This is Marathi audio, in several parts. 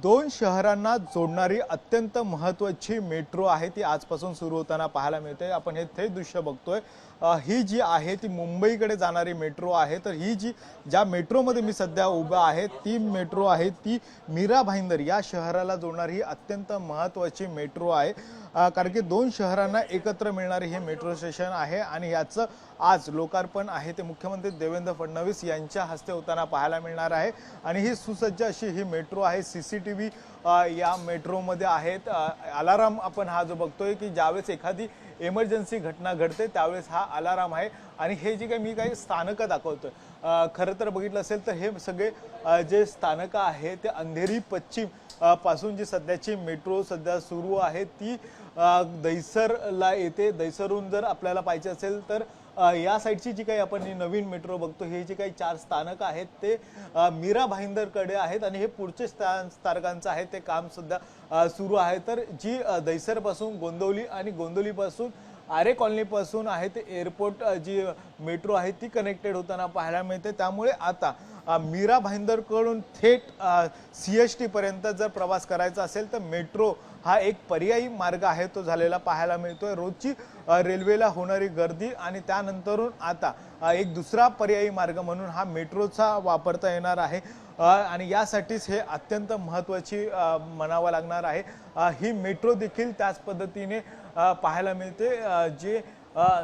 दोन शहरांना जोडणारी अत्यंत महत्त्वाची मेट्रो आहे ती आजपासून सुरू होताना पाहायला मिळते। आपण हे थेट दृश्य बघतोय। ही जी आहे ती मुंबईकडे जाणारी मेट्रो आहे। तर ही ज्या मेट्रोमध्ये मी सध्या उभा आहे ती मेट्रो आहे ती मीरा भाईंदर या शहराला जोडणारी ही अत्यंत महत्त्वाची मेट्रो आहे। कारण की दोन शहरांना एकत्र मिळणारे हे मेट्रो स्टेशन आहे आणि याचं आज लोकार्पण आहे ते मुख्यमंत्री देवेंद्र फडणवीस यांच्या हस्ते होताना पाहायला मिळणार आहे। आणि ही सुसज्ज अशी ही मेट्रो आहे। सीसीटीव्ही या मेट्रोमध्ये आहेत। अलार्म आपण हा जो बघतोय की ज्यावेळेस एखादी इमर्जन्सी घटना घडते त्यावेळेस हा अलार्म आहे। आणि हे जे काही मी काही स्थानकं दाखवतोय खरं तर बघितलं असेल तर हे सगळे जे स्थानकं आहे ते अंधेरी पश्चिम पासून जी सध्याची मेट्रो सध्या सुरू आहे ती दहिसरला येते। दहिसरहून जर आपल्याला पाहिजे असेल तर या साइडची जी काही आपण नवीन मेट्रो बघतो हे जे काही 4 स्थानक आहेत ते मीरा भाईंदरकडे आहेत आणि हे पुढचे स्थानकांचं आहे ते काम सुद्धा सुरू आहे। तर जी दहिसर पासून गोंदवली आणि गोंदवली पासून आरे कॉलनी पासून आहे ते एअरपोर्ट जी मेट्रो आहे ती कनेक्टेड होताना पाहायला मिळते। त्यामुळे आता मीरा भाईंदरकडून थेट CST पर्यंत जर प्रवास करायचा असेल तर मेट्रो हा एक पर्यायी मार्ग आहे तो झालेला पाहायला मिळतोय। रोजची रेल्वेला होणारी गर्दी आणि त्यानंतरून आता एक दुसरा पर्यायी मार्ग म्हणून हा मेट्रोचा वापरता येणार आहे। आणि यासाठीच हे अत्यंत महत्त्वाची म्हणावं लागणार आहे। ही मेट्रो देखील त्याच पद्धतीने पाहायला मिळते। जे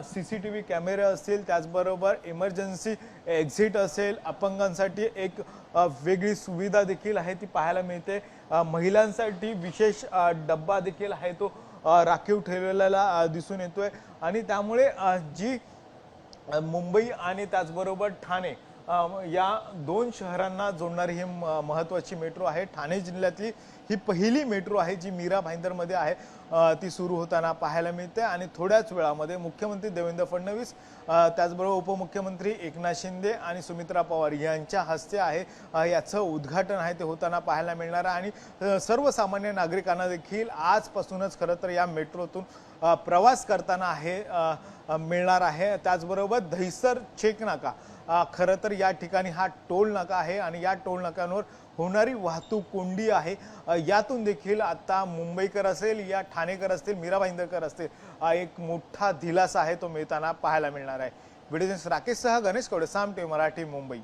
CCTV कॅमेरे असतील त्याचबरोबर इमर्जन्सी एक्झिट असेल अपंगांसाठी एक वेगळी सुविधा देखील आहे ती पाहायला मिळते। महिलांसाठी विशेष डब्बा देखील आहे तो राखीव ठेवलेला दिसून येतोय। आणि त्यामुळे जी मुंबई आणि त्याचबरोबर ठाणे या दोन शहरांना जोडणारी ही महत्त्वाची मेट्रो आहे। ठाणे जिल्ह्यातली ही पहिली मेट्रो आहे जी मीरा भाईंदरमध्ये आहे। ती सुरू होताना पाहायला मिळते आणि थोड्याच वेळामध्ये मुख्यमंत्री देवेंद्र फडणवीस त्याचबरोबर उपमुख्यमंत्री एकनाथ शिंदे आणि सुमित्रा पवार यांच्या हस्ते आहे याचं उद्घाटन आहे ते होताना पाहायला मिळणार आहे। आणि सर्वसामान्य नागरिकांना देखील आजपासूनच खरं तर या मेट्रोतून प्रवास करताना आहे मिळणार आहे। त्याचबरोबर दहिसर चेक नाका खरं तर या ठिकाणी हा टोल नाका आहे आणि या टोल नाक्यांवर होणारी वाहतूक कोंडी आहे यातून देखील आता मुंबईकर असेल या ठाणेकर असतील मीरा भाईंदरकर असतील एक मोठा दिलासा आहे तो मिळताना पाहायला मिळणार आहे। व्हिडिओ राकेश सह गणेश कवडे, साम टीव्ही मराठी, मुंबई।